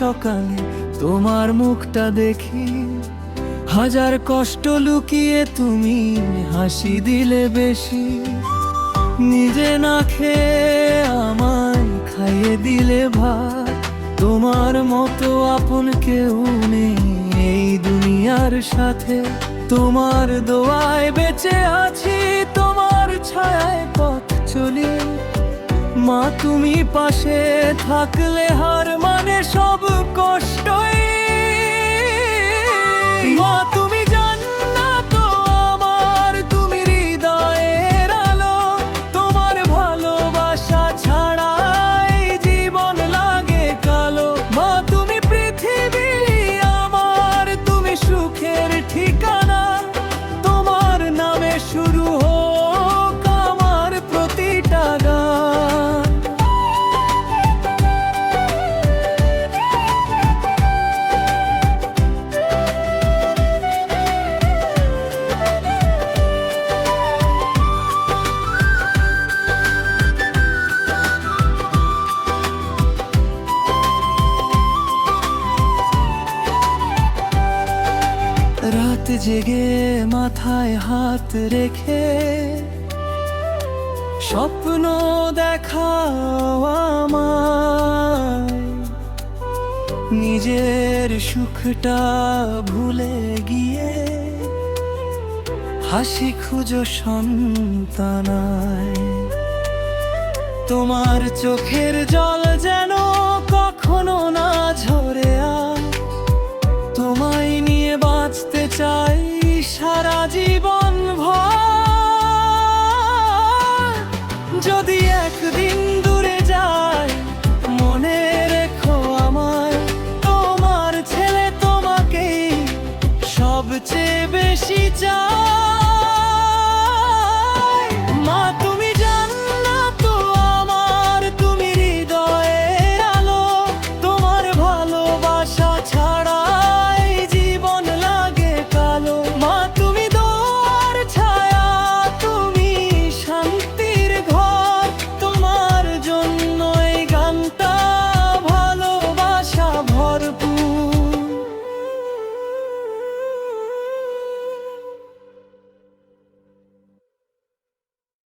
সকালে তোমার মুখটা দেখি, হাজার কষ্ট লুকিয়ে তুমি হাসি দিলে বেশি। নিজে না খেয়ে আমায় খাইয়ে দিলে ভাত, তোমার মতো আপন কেউ নেই এই দুনিয়ার সাথে। তোমার দোয়ায় বেঁচে আছি, তোমার ছায়ায় পথ চলি। মা তুমি পাশে থাকলে হার মানে সব কষ্টই। মা তুমি জান্নাত আমার, তুমি হৃদয়ের আলো। তোমার ভালোবাসা ছাড়া এই জীবন লাগে কালো। মা তুমি পৃথিবী আমার, তুমি সুখের ঠিকানা। তোমার নামে শুরু হোক আমার প্রতিটা গান। রাত জেগে মাথায় হাত রেখে স্বপ্ন দেখাও আমায়। নিজের সুখটা ভুলে গিয়ে হাসি খুঁজো সন্তানায়। তোমার চোখের জল যেন কখনো না ঝরে আর, তোমায় নিয়ে বাঁচতে চাই সারা জীবন ভর। যদি একদিন দূরে যাই মনে রেখো আমায়, তোমার ছেলে তোমাকেই সবচেয়ে বেশি চাই। মা